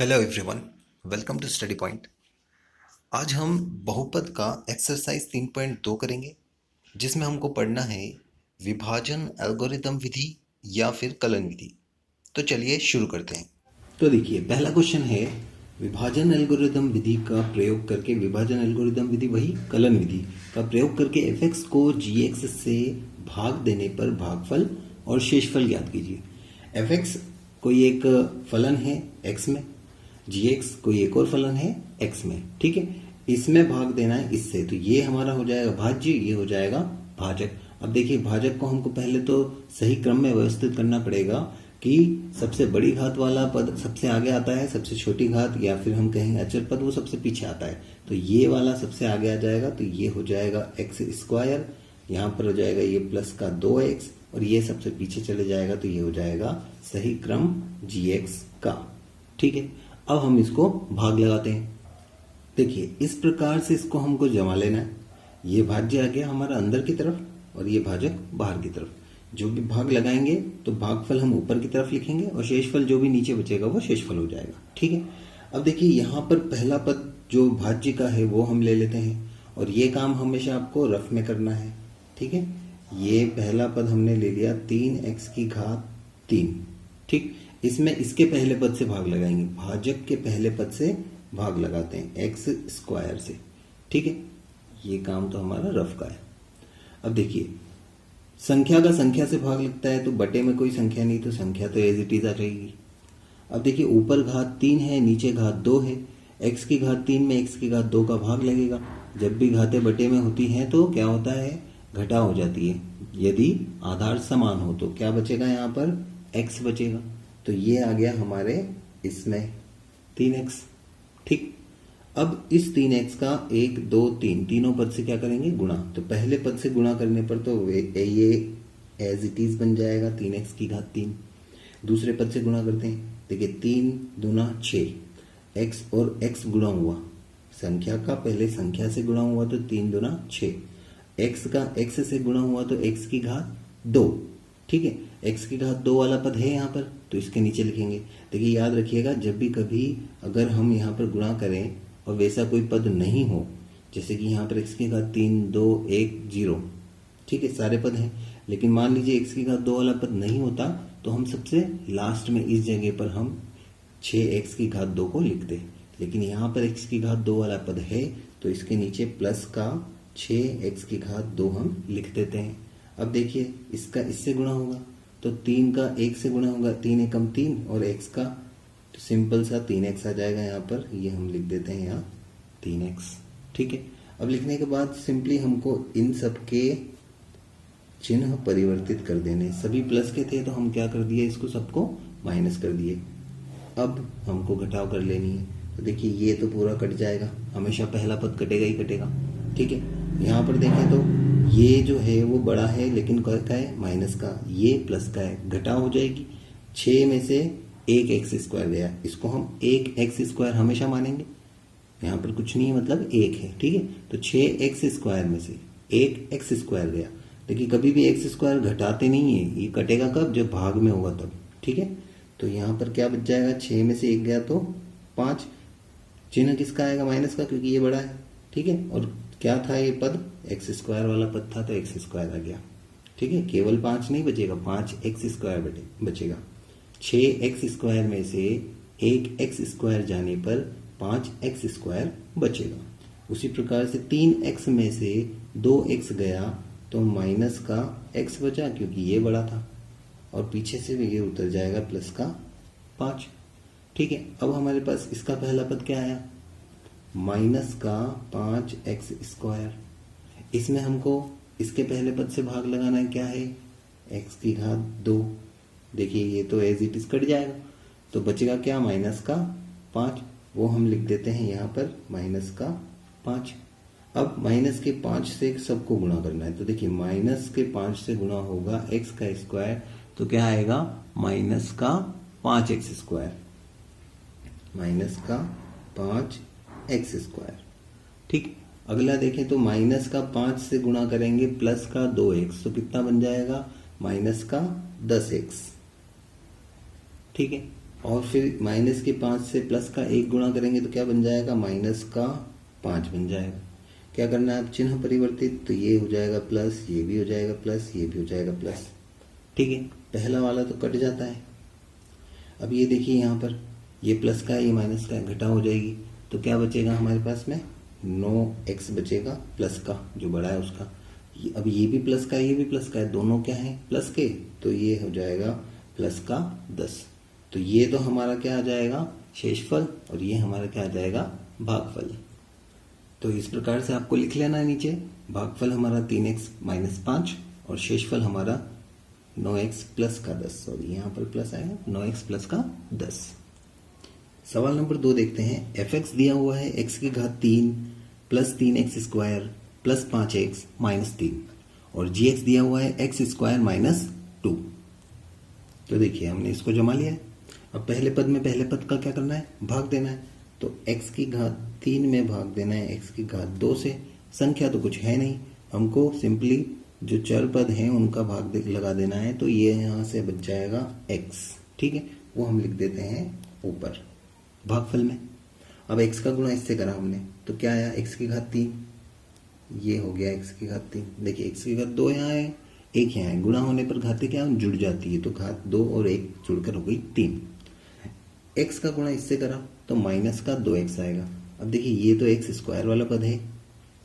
Hello everyone, welcome to Study Point. आज हम बहुपद का एक्सरसाइज 3.2 करेंगे, जिसमें हमको पढ़ना है विभाजन एल्गोरिदम विधि या फिर कलन विधि। तो चलिए शुरू करते हैं। तो देखिए, पहला क्वेश्चन है विभाजन एल्गोरिदम विधि का प्रयोग करके, विभाजन एल्गोरिदम विधि वही कलन विधि का प्रयोग करके fx को gx से भाग देने पर भागफल और शेषफल ज्ञात कीजिए। fx कोई एक फलन है x में, gx कोई एक और फलन है x में, ठीक है। इसमें भाग देना है इससे, तो ये हमारा हो जाएगा भाज्य, ये हो जाएगा भाजक। अब देखिए, भाजक को हमको पहले तो सही क्रम में व्यवस्थित करना पड़ेगा कि सबसे बड़ी घात वाला पद सबसे आगे आता है, सबसे छोटी घात या फिर हम कहेंगे अचर पद वो सबसे पीछे आता है। तो ये वाला सबसे आगे आ जाएगा, तो ये हो जाएगा एक्स स्क्वायर, यहाँ पर हो जाएगा ये प्लस का 2x और ये सबसे पीछे चले जाएगा, तो ये हो जाएगा सही क्रम gx का, ठीक है। अब हम इसको भाग लगाते हैं। देखिए, इस प्रकार से इसको हमको जमा लेना है। ये भाज्य आ गया हमारा अंदर की तरफ और ये भाजक बाहर की तरफ। जो भी भाग लगाएंगे तो भागफल हम ऊपर की तरफ लिखेंगे और शेषफल जो भी नीचे बचेगा वो शेषफल हो जाएगा, ठीक है। अब देखिए, यहाँ पर पहला पद जो भाज्य का है वो हम ले लेते हैं और ये काम हमेशा आपको रफ में करना है, ठीक है। ये पहला पद हमने ले लिया 3x की घात 3, ठीक। इसमें इसके पहले पद से भाग लगाएंगे, भाजक के पहले पद से भाग लगाते हैं एक्स स्क्वायर से, ठीक है। ये काम तो हमारा रफ का है। अब देखिए, संख्या का संख्या से भाग लगता है, तो बटे में कोई संख्या नहीं, तो संख्या तो एज इट इज आ जाएगी। अब देखिए, ऊपर घात 3 है, नीचे घात 2 है। एक्स की घात 3 में एक्स की घात 2 का भाग लगेगा। जब भी घातें बटे में होती हैं तो क्या होता है, घटा हो जाती है। यदि आधार समान हो तो क्या बचेगा, यहाँ पर एक्स बचेगा। तो ये आ गया हमारे इसमें 3x, ठीक। अब इस 3x का 1 2 3 तीनों पद से क्या करेंगे, गुणा। तो पहले पद से गुणा करने पर तो ये एज इट इज बन जाएगा 3x की घात 3। दूसरे पद से गुणा करते हैं, देखिए 3 दूना 6, x और x गुणा हुआ, संख्या का पहले संख्या से गुणा हुआ तो 3 दूना 6, x का x से गुणा हुआ तो x की घात 2, ठीक है। x की घात 2 वाला पद है यहाँ पर, तो इसके नीचे लिखेंगे। देखिए, याद रखिएगा, जब भी कभी अगर हम यहाँ पर गुणा करें और वैसा कोई पद नहीं हो, जैसे कि यहाँ पर x की घात 3 2 1 0, ठीक है, सारे पद हैं, लेकिन मान लीजिए x की घात 2 वाला पद नहीं होता, तो हम सबसे लास्ट में इस जगह पर हम 6x की घात 2 को लिखते। लेकिन यहाँ पर x की घात 2 वाला पद है, तो इसके नीचे प्लस का 6x की घात 2 हम लिख देते हैं। अब देखिए, इसका इससे गुणा होगा तो 3 का 1 से गुणा होगा, 3 एकम 3 और x का तो सिंपल सा 3x आ जाएगा। यहाँ पर ये हम लिख देते हैं यहाँ 3x, ठीक है। अब लिखने के बाद सिंपली हमको इन सब के चिन्ह परिवर्तित कर देने। सभी प्लस के थे तो हम क्या कर दिए, इसको सबको माइनस कर दिए। अब हमको घटाव कर लेनी है, तो देखिए ये तो पूरा कट जाएगा, हमेशा पहला पद कटेगा ही कटेगा, ठीक है। यहाँ पर देखें तो ये जो है वो बड़ा है, लेकिन का है माइनस का, ये प्लस का है, घटाव हो जाएगी। 6 में से 1 एक्स स्क्वायर गया, इसको हम 1 एक्स स्क्वायर हमेशा मानेंगे, यहाँ पर कुछ नहीं है, मतलब 1 है, ठीक है। तो 6 एक्स स्क्वायर में से 1 एक्स स्क्वायर गया। देखिए, कभी भी एक्स स्क्वायर घटाते नहीं है, ये कटेगा कब, जब भाग में होगा तब, ठीक है। तो यहाँ पर क्या बच जाएगा, 6 में से 1 गया तो 5, चिन्ह किसका आएगा, माइनस का, क्योंकि ये बड़ा है, ठीक है। और क्या था ये पद, एक्स स्क्वायर वाला पद था, तो एक्स स्क्वायर आ गया, ठीक है। केवल 5 नहीं बचेगा, 5 एक्स स्क्वायर बचेगा। 6 एक्स स्क्वायर में से 1 एक्स स्क्वायर जाने पर 5 एक्स स्क्वायर बचेगा। उसी प्रकार से 3 एक्स में से 2 एक्स गया तो माइनस का एक्स बचा, क्योंकि ये बड़ा था, और पीछे से भी ये उतर जाएगा प्लस का 5, ठीक है। अब हमारे पास इसका पहला पद क्या आया, माइनस का 5 एक्स स्क्वायर। इसमें हमको इसके पहले पद से भाग लगाना है, क्या है, एक्स की घात 2। देखिए, ये तो एज इट इज कट जाएगा, तो बचेगा क्या, माइनस का 5, वो हम लिख देते हैं यहाँ पर माइनस का 5। अब माइनस के 5 से सबको गुणा करना है, तो देखिए माइनस के 5 से गुणा होगा एक्स का स्क्वायर, तो क्या आएगा, माइनस का 5 एक्स स्क्वायर, माइनस का 5 एक्स स्क्वायर, ठीक। अगला देखें तो माइनस का 5 से गुणा करेंगे प्लस का 2x, तो कितना बन जाएगा, माइनस का 10x, ठीक है। और फिर माइनस के 5 से प्लस का 1 गुणा करेंगे तो क्या बन जाएगा, माइनस का 5 बन जाएगा। क्या करना है, अब चिन्ह परिवर्तित, तो ये हो जाएगा प्लस, ये भी हो जाएगा प्लस, ये भी हो जाएगा प्लस। ठीक है, पहला वाला तो कट जाता है। अब ये देखिए यहाँ पर ये प्लस का है, ये माइनस का है, घटा हो जाएगी, तो क्या बचेगा हमारे पास में, 9x बचेगा प्लस का, जो बड़ा है उसका। अब ये भी प्लस का है, ये भी प्लस का है, दोनों क्या है, प्लस के, तो ये हो जाएगा प्लस का 10। तो ये तो हमारा क्या आ जाएगा, शेषफल, और ये हमारा क्या आ जाएगा, भागफल। तो इस प्रकार से आपको लिख लेना है नीचे, भागफल हमारा 3x माइनस 5 और शेषफल हमारा 9x प्लस का 10, सॉरी यहाँ पर प्लस आएगा, 9x प्लस का 10। सवाल नंबर 2 देखते हैं। fx दिया हुआ है x की घात 3 plus 3x square plus 5x minus 3 और gx दिया हुआ है x स्क्वायर माइनस 2। तो देखिए हमने इसको जमा लिया है। अब पहले पद में पहले पद का क्या करना है, भाग देना है। तो x की घात 3 में भाग देना है x की घात 2 से। संख्या तो कुछ है नहीं, हमको सिंपली जो चर पद हैं उनका भाग लगा देना है। तो ये यहाँ से बच जाएगा x, ठीक है, वो हम लिख देते हैं ऊपर भागफल में। अब x का गुणा इससे करा हमने तो क्या आया, x की घात 3, ये हो गया x की घात 3। देखिए x की घात 2 यहाँ है, 1 यहाँ है, गुणा होने पर घातें क्या जुड़ जाती है, तो घात 2 और 1 जुड़कर हो गई 3। x का गुणा इससे करा तो माइनस का 2x आएगा। अब देखिए ये तो x स्क्वायर वाला पद है,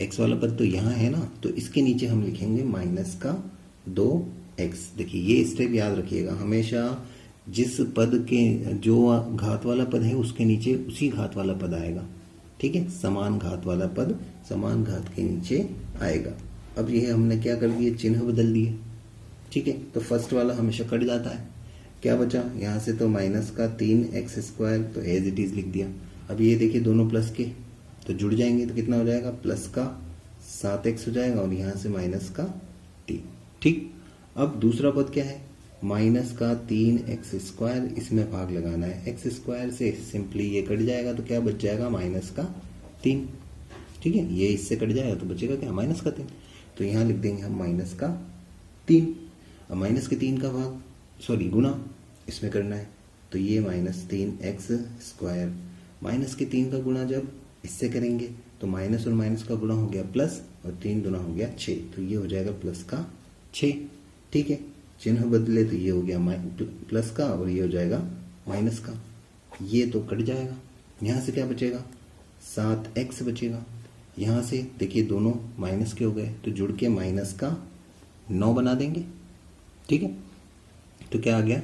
x वाला पद तो यहाँ है ना, तो इसके नीचे हम लिखेंगे माइनस का 2x। देखिए ये स्टेप याद रखिएगा, हमेशा जिस पद के जो घात वाला पद है उसके नीचे उसी घात वाला पद आएगा। ठीक है, समान घात वाला पद समान घात के नीचे आएगा। अब ये हमने क्या कर दिए, चिन्ह बदल दिए। ठीक है, तो फर्स्ट वाला हमेशा कट जाता है। क्या बचा यहाँ से, तो माइनस का 3x स्क्वायर, तो एज इट इज लिख दिया। अब ये देखिए दोनों प्लस के तो जुड़ जाएंगे, तो कितना हो जाएगा, प्लस का 7x हो जाएगा और यहाँ से माइनस का 3। ठीक, अब दूसरा पद क्या है, माइनस का 3x स्क्वायर, इसमें भाग लगाना है। x स्क्वायर से सिंपली ये कट जाएगा तो क्या बच जाएगा, माइनस का 3। ठीक है, ये इससे कट जाएगा तो बचेगा क्या, माइनस का 3। तो यहाँ लिख देंगे हम माइनस का 3। अब माइनस के 3 का भाग सॉरी गुणा इसमें करना है, तो ये माइनस 3x स्क्वायर, माइनस के 3 का गुणा जब इससे करेंगे तो माइनस और माइनस का गुणा हो गया प्लस और 3 गुणा हो गया 6, तो ये हो जाएगा प्लस का 6। ठीक है, चिन्ह बदले तो ये हो गया प्लस का और ये हो जाएगा माइनस का, ये तो कट जाएगा। यहाँ से क्या बचेगा, 7x बचेगा। यहाँ से देखिए दोनों माइनस के हो गए तो जुड़ के माइनस का 9 बना देंगे। ठीक है, तो क्या आ गया,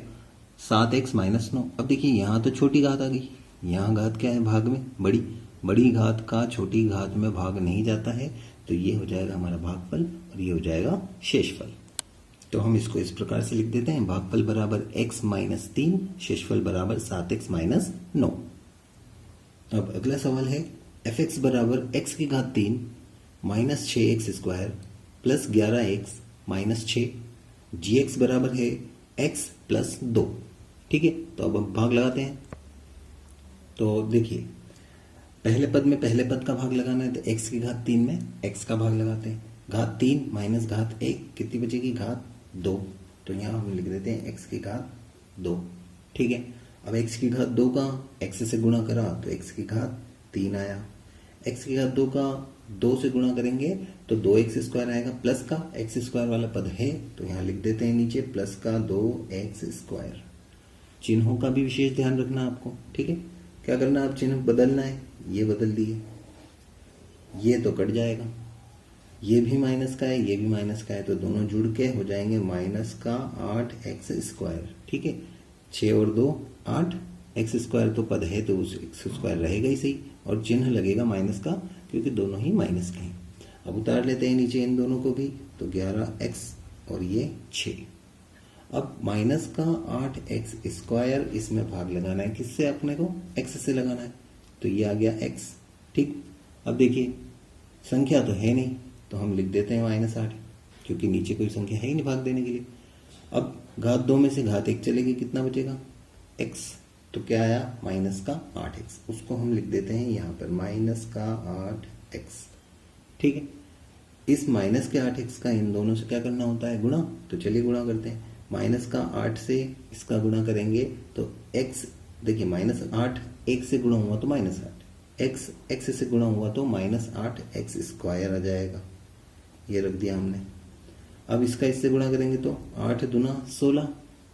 7x माइनस 9। अब देखिए यहाँ तो छोटी घात आ गई, यहाँ घात क्या है, भाग में बड़ी, बड़ी घात का छोटी घात में भाग नहीं जाता है, तो ये हो जाएगा हमारा भागफल और ये हो जाएगा शेषफल। तो हम इसको इस प्रकार से लिख देते हैं, भागफल बराबर x माइनस 3, शेषफल बराबर 7x माइनस 9। अब अगला सवाल है, fx बराबर x की घात 3 minus 6x square plus 11x minus 6, gx बराबर है x प्लस 2। ठीक है, तो अब हम भाग लगाते हैं। तो देखिए पहले पद में पहले पद का भाग लगाना है, तो x की घात 3 में x का भाग लगाते हैं। घात 3 माइनस घात 1 कितनी बचेगी, घात 2, तो यहाँ हम लिख देते हैं x की घात 2। ठीक है, अब x की घात 2 का x से गुणा करा तो x की घात 3 आया। x की घात 2 का 2 से गुणा करेंगे तो 2x स्क्वायर आएगा, प्लस का x स्क्वायर वाला पद है तो यहाँ लिख देते हैं नीचे प्लस का 2x स्क्वायर। चिन्हों का भी विशेष ध्यान रखना आपको। ठीक है, क्या करना, आप चिन्ह बदलना है, ये बदल दिए, ये तो कट जाएगा, ये भी माइनस का है, ये भी माइनस का है, तो दोनों जुड़ के हो जाएंगे माइनस का 8x स्क्वायर। ठीक है, 6 और 2 8, x स्क्वायर तो पद है तो उस x स्क्वायर रहेगा ही सही और चिन्ह लगेगा माइनस का क्योंकि दोनों ही माइनस के हैं। अब उतार लेते हैं नीचे इन दोनों को भी, तो 11x और ये 6। अब माइनस का 8x स्क्वायर, इसमें भाग लगाना है, किससे अपने को, x से लगाना है, तो ये आ गया x। ठीक, अब देखिए संख्या तो है नहीं तो हम लिख देते हैं -8 क्योंकि नीचे कोई संख्या है ही नहीं भाग देने के लिए। अब घात 2 में से घात 1 चलेगी, कितना बचेगा, x, तो क्या आया, माइनस का 8x, उसको हम लिख देते हैं यहाँ पर माइनस का 8x। ठीक है, इस माइनस के 8x का इन दोनों से क्या करना होता है, गुणा, तो चलिए गुणा करते हैं। माइनस का 8 से इसका गुणा करेंगे तो x देखिए -8 1 से गुणा हुआ तो -8, एक्स एक्स से गुणा हुआ तो -8x² आ जाएगा। ये रख दिया हमने। अब इसका इससे गुणा करेंगे तो 8 दूना 16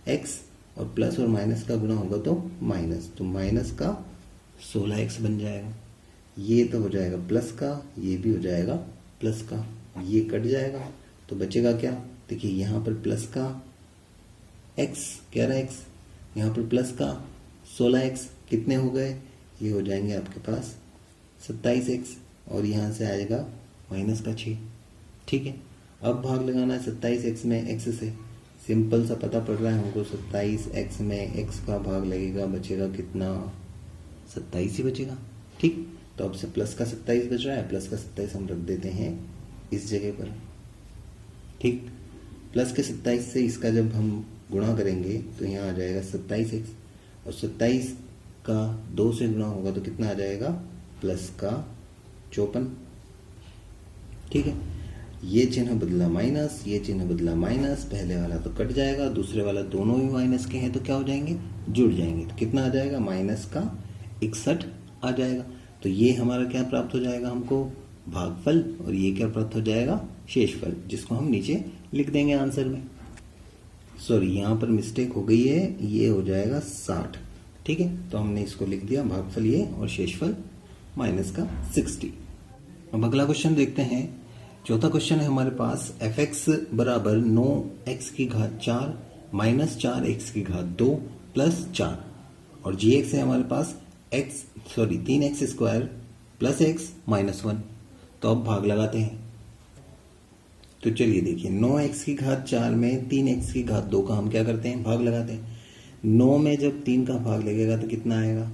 एक्स, और प्लस और माइनस का गुणा होगा तो माइनस, तो माइनस का 16x बन जाएगा। ये तो हो जाएगा प्लस का, ये भी हो जाएगा प्लस का, ये कट जाएगा तो बचेगा क्या? देखिए यहाँ पर प्लस का x 11x, यहाँ पर प्लस का 16x, कितने हो गए? ये हो जाएंगे आपके पास 27x, और यहाँ से आएगा माइनस का 6। ठीक है, अब भाग लगाना है 27x में x से। सिंपल सा पता पड़ रहा है हमको, 27x में x का भाग लगेगा, बचेगा कितना? 27 ही बचेगा। ठीक, तो अब से प्लस का 27 बच रहा है, प्लस का 27 हम रख देते हैं इस जगह पर। ठीक, प्लस के 27 से इसका जब हम गुणा करेंगे तो यहाँ आ जाएगा 27x, और 27 का 2 से गुणा होगा तो कितना आ जाएगा? प्लस का 54। ठीक है, ये चिन्ह बदला माइनस, ये चिन्ह बदला माइनस, पहले वाला तो कट जाएगा, दूसरे वाला दोनों ही माइनस के हैं तो क्या हो जाएंगे? जुड़ जाएंगे। तो कितना आ जाएगा? माइनस का 61 आ जाएगा। तो ये हमारा क्या प्राप्त हो जाएगा हमको? भागफल, और ये क्या प्राप्त हो जाएगा? शेषफल, जिसको हम नीचे लिख देंगे आंसर में। सॉरी, यहाँ पर मिस्टेक हो गई है, ये हो जाएगा 60। ठीक है, तो हमने इसको लिख दिया भागफल ये, और शेषफल माइनस का 60। अब अगला क्वेश्चन देखते हैं। चौथा क्वेश्चन है हमारे पास, fx बराबर 9x⁴ माइनस 4x⁴ प्लस 4, और gx है हमारे पास 3x² प्लस x माइनस 1। तो अब भाग लगाते हैं। तो चलिए देखिए, 9x⁴ में 3x⁴ का हम क्या करते हैं? भाग लगाते हैं। 9 में जब 3 का भाग लगेगा तो कितना आएगा?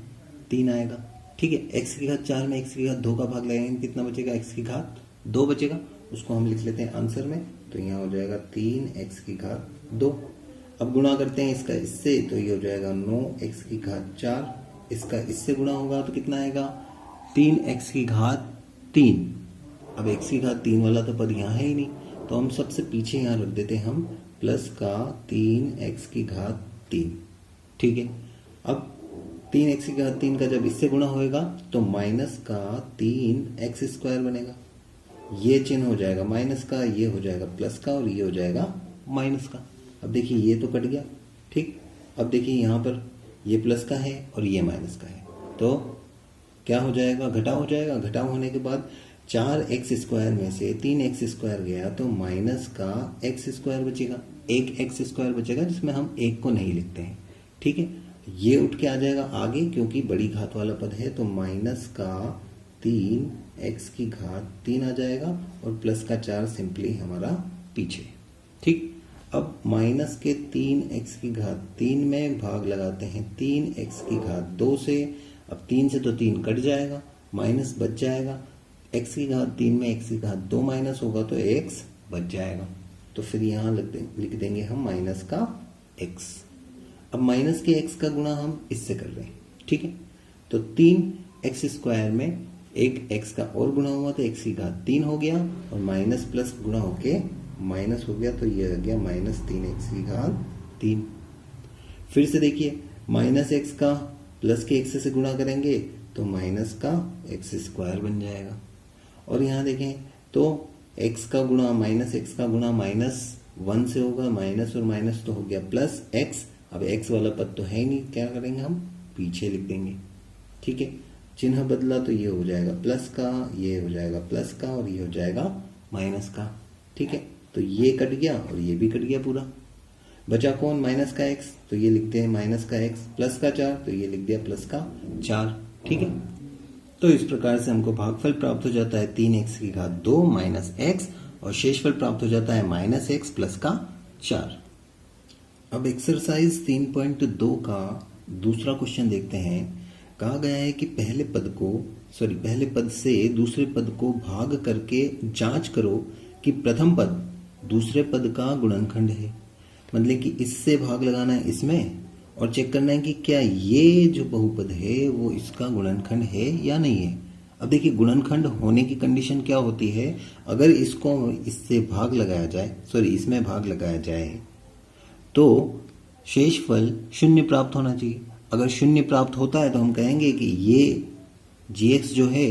3 आएगा। ठीक है, x⁴ में x⁴ का भाग लगाएंगे, कितना बचेगा? x⁴ बचेगा, उसको हम लिख लेते हैं आंसर में। तो यहाँ हो जाएगा 3x⁴। अब गुणा करते हैं इसका इससे, तो ये हो जाएगा 9x⁴। इसका इससे गुणा होगा तो कितना आएगा? 3x⁴। अब x⁴ वाला तो पद यहाँ है ही नहीं, तो हम सबसे पीछे यहाँ रख देते हैं हम प्लस का 3x⁴। ठीक है, अब 3x⁴ का जब इससे गुणा होएगा तो माइनस का 3x² बनेगा। ये चिन्ह हो जाएगा माइनस का, ये हो जाएगा प्लस का, और ये हो जाएगा माइनस का। अब देखिए ये तो कट गया। ठीक, अब देखिए यहाँ पर ये प्लस का है और ये माइनस का है, तो क्या हो जाएगा? घटाव हो जाएगा। घटाव होने के बाद 4x² में से 3x² गया तो माइनस का x² बचेगा, एक x² बचेगा, जिसमें हम एक को नहीं लिखते हैं। ठीक है, ये उठ के आ जाएगा आगे, क्योंकि बड़ी घात वाला पद है, तो माइनस का 3x⁴ आ जाएगा, और प्लस का 4 सिंपली हमारा पीछे। ठीक, अब माइनस के 3x⁴ में भाग लगाते हैं 3x⁴ से। अब 3 से तो 3 कट जाएगा, माइनस बच जाएगा, x⁴ में x⁴ माइनस होगा तो x बच जाएगा। तो फिर यहाँ लिख देंगे हम माइनस का x। अब माइनस के x का गुणा हम इससे कर रहे हैं। ठीक है, तो 3x² में एक x का और गुणा हुआ तो x⁴ हो गया, और माइनस प्लस गुणा होके माइनस हो गया, तो ये आ गया माइनस 3x⁴। फिर से देखिए, माइनस x का प्लस के x से गुणा करेंगे तो माइनस का x² बन जाएगा। और यहाँ देखें तो x का गुणा -1 से होगा, माइनस और माइनस तो हो गया प्लस x। अब x वाला पद तो है ही नहीं, क्या करेंगे हम? पीछे लिख देंगे। ठीक है, चिन्ह बदला तो ये हो जाएगा प्लस का, ये हो जाएगा प्लस का, और ये हो जाएगा माइनस का। ठीक है, तो ये कट गया और ये भी कट गया पूरा। बचा कौन? माइनस का x, तो ये लिखते हैं माइनस का x, प्लस का 4 तो ये लिख दिया प्लस का 4। ठीक है, तो इस प्रकार से हमको भागफल प्राप्त हो जाता है 3x⁴ माइनस x, और शेषफल प्राप्त हो जाता है माइनस x प्लस का 4। अब एक्सरसाइज 3.2 का दूसरा क्वेश्चन देखते हैं। कहा गया है कि पहले पद से दूसरे पद को भाग करके जांच करो कि प्रथम पद दूसरे पद का गुणनखंड है। मतलब कि इससे भाग लगाना है इसमें, और चेक करना है कि क्या ये जो बहुपद है वो इसका गुणनखंड है या नहीं है। अब देखिए, गुणनखंड होने की कंडीशन क्या होती है? अगर इसको इससे भाग लगाया जाए, इसमें भाग लगाया जाए तो शेषफल 0 प्राप्त होना चाहिए। अगर शून्य प्राप्त होता है तो हम कहेंगे कि ये gx जो है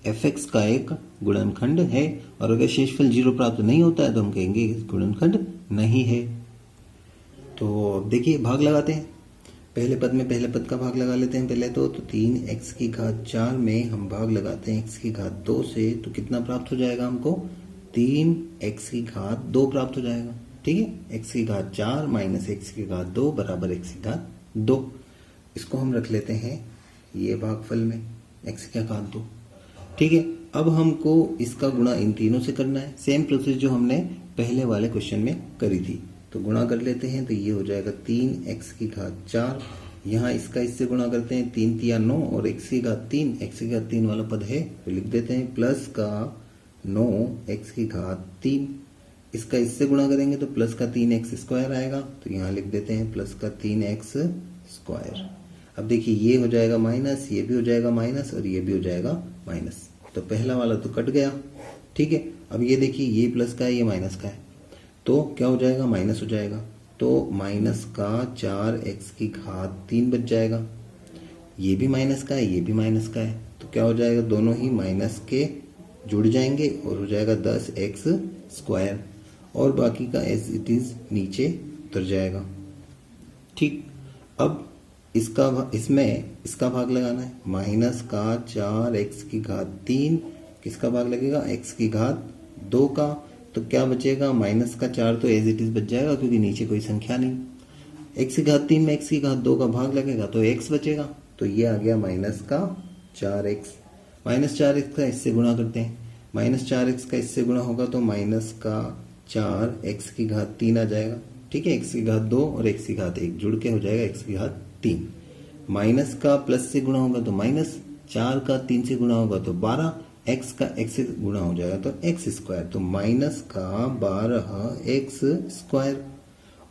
fx का एक गुणनखंड है, और अगर शेषफल 0 प्राप्त नहीं होता है तो हम कहेंगे गुणनखंड नहीं है। तो देखिए भाग लगाते हैं, पहले पद में पहले पद का भाग लगा लेते हैं पहले तो 3x4 में हम भाग लगाते हैं x2 से, तो कितना प्राप्त हो जाएगा हमको 3x2 प्राप्त हो जाएगा। ठीक है, x4 माइनस x2 बराबर x2। इसको हम रख लेते हैं ये भागफल में x2। ठीक है, अब हमको इसका गुणा इन तीनों से करना है, सेम प्रोसेस जो हमने पहले वाले क्वेश्चन में करी थी। तो गुणा कर लेते हैं, तो ये हो जाएगा 3x4, यहाँ इसका इससे गुणा करते हैं 3 तिया 9 और x3 वाला पद है तो लिख देते हैं प्लस का 9x3, इसका इससे गुणा करेंगे तो प्लस का 3x² आएगा, तो यहाँ लिख देते हैं प्लस का 3x²। अब देखिए ये हो जाएगा माइनस, ये भी हो जाएगा माइनस और ये भी हो जाएगा माइनस, तो पहला वाला तो कट गया। ठीक है, अब ये देखिए ये प्लस का है ये माइनस का है, तो क्या हो जाएगा माइनस हो जाएगा, तो माइनस का 4x3 बच जाएगा। ये भी माइनस का है ये भी माइनस का है, तो क्या हो जाएगा दोनों ही माइनस के जुड़ जाएंगे और हो जाएगा 10x², और बाकी का एज इट इज नीचे उतर जाएगा। ठीक, अब इसका भाग लगाना है, माइनस का 4x3 किसका भाग लगेगा x2 का, तो क्या बचेगा माइनस का 4 तो एज इट इज बच जाएगा क्योंकि नीचे कोई संख्या नहीं, x3 में x2 का भाग लगेगा तो x बचेगा, तो ये आ गया माइनस का 4x। माइनस 4x का इससे गुणा करते हैं, माइनस 4x का इससे गुणा होगा तो माइनस का 4x3 आ जाएगा। ठीक है, x2 और x1 जुड़ के हो जाएगा x3। माइनस का प्लस से गुणा होगा तो माइनस, 4 का 3 से गुणा होगा तो 12, x का x से गुणा हो जाएगा तो x², तो माइनस का 12x²,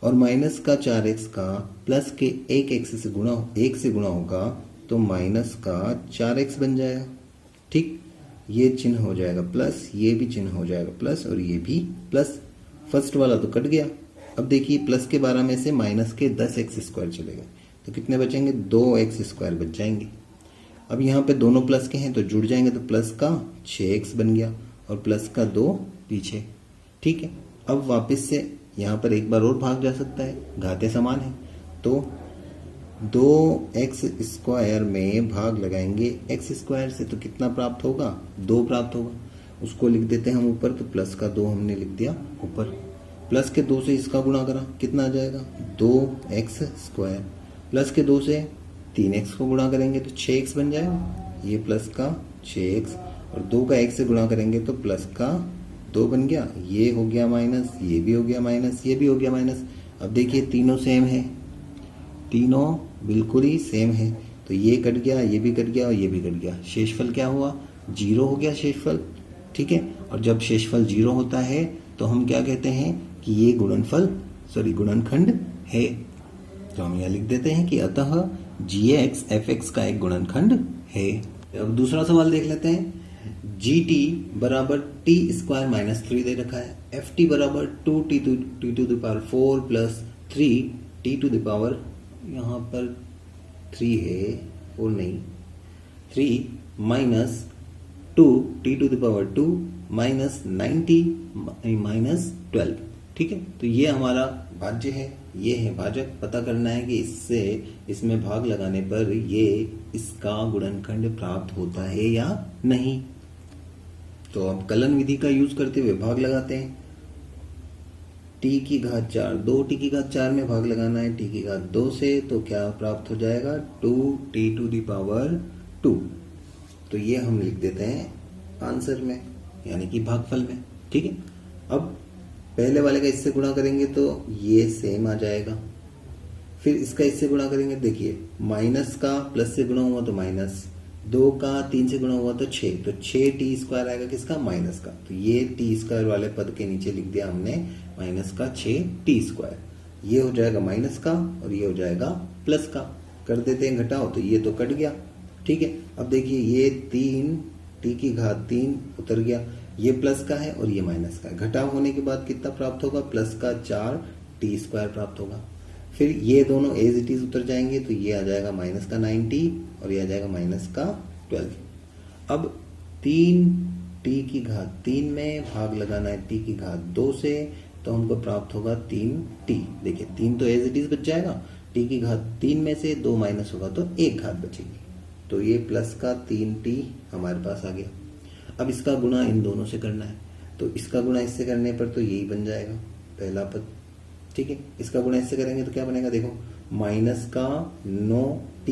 और माइनस का 4x का प्लस के 1 से गुणा होगा तो माइनस का 4x बन जाएगा। ठीक, ये चिन्ह हो जाएगा प्लस, ये भी चिन्ह हो जाएगा प्लस और ये भी प्लस, फर्स्ट वाला तो कट गया। अब देखिए प्लस के 12 में से माइनस के 10x² चले गए तो कितने बचेंगे 2x² बच जाएंगे। अब यहाँ पे दोनों प्लस के हैं तो जुड़ जाएंगे, तो प्लस का 6x बन गया और प्लस का 2 पीछे। ठीक है, अब वापस से यहाँ पर एक बार और भाग जा सकता है, घाते समान है, तो 2x² में भाग लगाएंगे x² से, तो कितना प्राप्त होगा 2 प्राप्त होगा, उसको लिख देते हैं हम ऊपर, तो प्लस का 2 हमने लिख दिया ऊपर, प्लस के 2 से इसका गुणा करा कितना आ जाएगा 2x², प्लस के 2 से 3x को गुणा करेंगे तो 6x बन जाएगा, ये प्लस का 6x, और 2 का 1 से गुणा करेंगे तो प्लस का 2 बन गया, ये हो गया माइनस, ये भी हो गया माइनस, ये भी हो गया माइनस। अब देखिए तीनों सेम है, तीनों बिल्कुल ही सेम है, तो ये कट गया, ये भी कट गया और ये भी कट गया, शेषफल क्या हुआ 0 हो गया शेषफल। ठीक है, और जब शेषफल 0 होता है तो हम क्या कहते हैं कि ये गुणनखंड है, तो हम यहाँ लिख देते हैं कि अतः gx fx का एक गुणनखंड है। अब दूसरा सवाल देख लेते हैं, gt बराबर t² माइनस 3 दे रखा है, ft बराबर 2t⁴ प्लस 3t⁴, यहाँ पर 3 है और नहीं 3 माइनस 2t⁴ माइनस 90 माइनस 12। ठीक है, तो ये हमारा भाज्य है, ये है भाजक। पता करना है कि इसमें भाग लगाने पर ये इसका गुणनखंड प्राप्त होता है या नहीं। तो अब कलन विधि का यूज करते हुए भाग लगाते हैं। t⁴ 2t⁴ में भाग लगाना है t⁴ से, तो क्या प्राप्त हो जाएगा 2t⁴, तो ये हम लिख देते हैं आंसर में, यानी कि भागफल में। ठीक है, अब पहले वाले का इससे गुणा करेंगे तो ये सेम आ जाएगा, फिर इसका इससे गुणा करेंगे, देखिए माइनस का प्लस से गुणा हुआ तो माइनस, 2 का 3 से गुणा हुआ तो 6, तो 6t² आएगा किसका माइनस का, तो ये t² वाले पद के नीचे लिख दिया हमने माइनस का 6t², ये हो जाएगा माइनस का और ये हो जाएगा प्लस का, कर देते हैं घटाओ तो ये तो कट गया। ठीक है, अब देखिए ये 3t⁴ उतर गया, ये प्लस का है और ये माइनस का है, घटाव होने के बाद कितना प्राप्त होगा प्लस का 4t² प्राप्त होगा। फिर ये दोनों एज इट इज उतर जाएंगे, तो ये आ जाएगा माइनस का 90 और ये आ जाएगा माइनस का 12। अब 3t में भाग लगाना है t2 से, तो हमको प्राप्त होगा 3t। देखिए 3 तो एज इट इज बच जाएगा, t3 में से 2 माइनस होगा तो 1 घात बचेगी, तो ये प्लस का 3t हमारे पास आ गया। अब इसका गुणा इन दोनों से करना है, तो इसका गुणा इससे करने पर तो यही बन जाएगा पहला पद। ठीक है, इसका गुणा इससे करेंगे तो क्या बनेगा, देखो माइनस का 9t,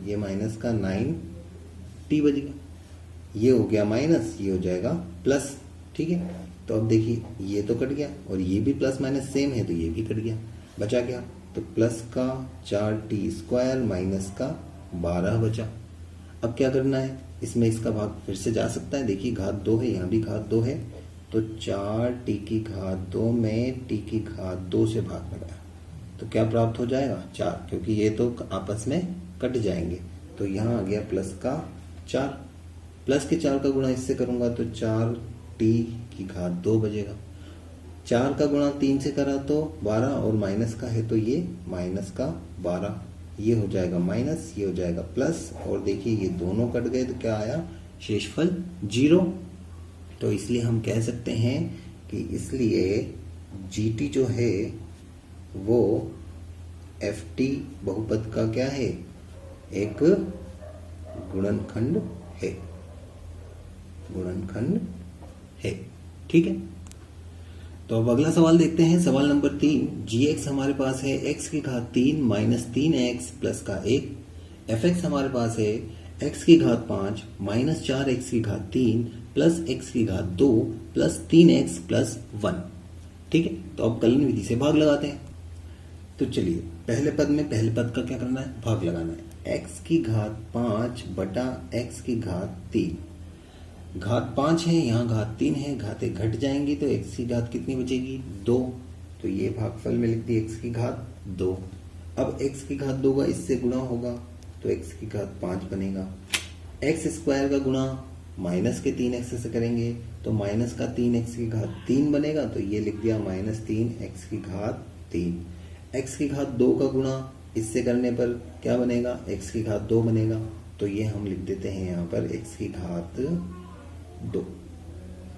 ये माइनस का 9t बचेगा, ये हो गया माइनस, ये हो जाएगा प्लस। ठीक है, तो अब देखिए ये तो कट गया और ये भी प्लस माइनस सेम है, तो ये भी कट गया, बचा क्या, तो प्लस का 4t² माइनस का 12 बचा। अब क्या करना है, इसमें इसका भाग फिर से जा सकता है, देखिए घात 2 है, यहाँ भी घात 2 है, तो 4t2 में t2 से भाग लगाया तो क्या प्राप्त हो जाएगा, 4, क्योंकि ये तो आपस में कट जाएंगे, तो यहाँ आ गया प्लस का 4। प्लस के 4 का गुणा इससे करूंगा तो 4t2 बजेगा। 4 का गुणा 3 से करा तो 12 और माइनस का है तो ये माइनस का 12, ये हो जाएगा माइनस, ये हो जाएगा प्लस, और देखिए ये दोनों कट गए तो क्या आया, शेषफल 0। तो इसलिए हम कह सकते हैं कि इसलिए GT जो है वो FT बहुपद का क्या है, एक गुणनखंड है, गुणनखंड है। ठीक है, तो अब अगला सवाल देखते हैं, सवाल नंबर 3। gx हमारे पास है x3 माइनस 3x प्लस का 1, fx हमारे पास है x5 minus 4x3 plus x2 plus 3x plus 1। ठीक है, तो अब कलन विधि से भाग लगाते हैं। तो चलिए पहले पद में पहले पद का क्या करना है, भाग लगाना है। x5 बटा x3, घात 5 है, यहाँ घात 3 है, घाते घट जाएंगी तो x की घात कितनी बचेगी, 2, तो ये भागफल में लिख दी x2। अब x2 का इससे गुणा होगा तो x5 बनेगा। x² का गुणा माइनस के 3x से करेंगे तो माइनस का 3x3 बनेगा, तो ये लिख दिया माइनस 3x3। x2 का गुणा इससे करने पर क्या बनेगा, x2 बनेगा, तो ये हम लिख देते हैं यहाँ पर x2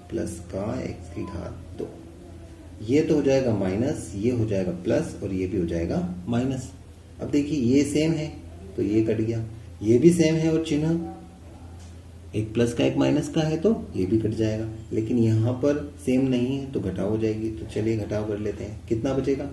प्लस का x2। ये तो हो जाएगा माइनस, ये हो जाएगा प्लस और ये भी हो जाएगा माइनस। अब देखिए ये सेम है तो ये कट गया, ये भी सेम है और चिन्ह एक प्लस का एक माइनस का है तो ये भी कट जाएगा, लेकिन यहाँ पर सेम नहीं है तो घटाव हो जाएगी। तो चलिए घटाव कर लेते हैं, कितना बचेगा,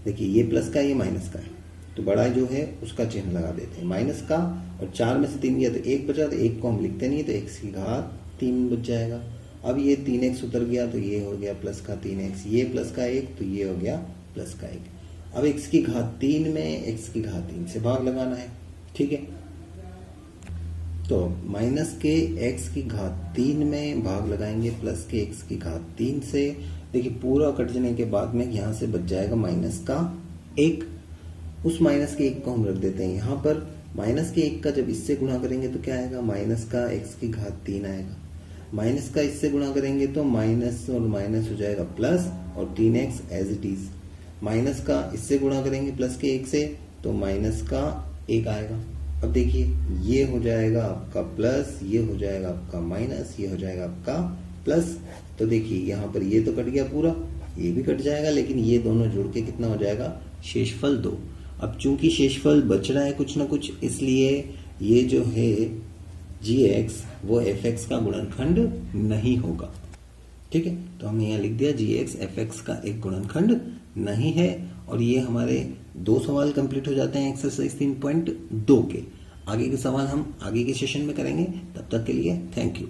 देखिए ये प्लस का ये माइनस का है, तो बड़ा जो है उसका चिन्ह लगा देते हैं माइनस का, और 4 में से 3 गया तो 1 बचा, तो 1 को हम लिखते नहीं है तो x3 बच जाएगा। अब ये 3x उतर गया तो ये हो गया प्लस का 3x, ये प्लस का 1 तो ये हो गया प्लस का 1। अब x3 में x3 से भाग लगाना है। ठीक है, तो माइनस के x3 में भाग लगाएंगे प्लस के x3 से। देखिए पूरा कट जाने के बाद में यहाँ से बच जाएगा माइनस का 1, उस माइनस के 1 को हम रख देते हैं यहाँ पर। माइनस के 1 का जब इससे गुणा करेंगे तो क्या आएगा, माइनस का x3 आएगा। माइनस का इससे गुणा करेंगे तो माइनस और माइनस हो जाएगा प्लस, और 3x as it is. Minus का इससे गुणा करेंगे प्लस के 1 से तो माइनस का 1 आएगा। अब देखिए ये हो जाएगा आपका प्लस, ये हो जाएगा आपका माइनस, ये हो जाएगा आपका प्लस। तो देखिए यहाँ पर ये तो कट गया पूरा, ये भी कट जाएगा, लेकिन ये दोनों जुड़ के कितना हो जाएगा, शेषफल 2। अब चूंकि शेषफल बच रहा है कुछ ना कुछ, इसलिए ये जो है gx वो fx का गुणनखंड नहीं होगा। ठीक है, तो हमने यहाँ लिख दिया gx fx का एक गुणनखंड नहीं है। और ये हमारे 2 सवाल कंप्लीट हो जाते हैं एक्सरसाइज 3.2 के। आगे के सवाल हम आगे के सेशन में करेंगे, तब तक के लिए थैंक यू।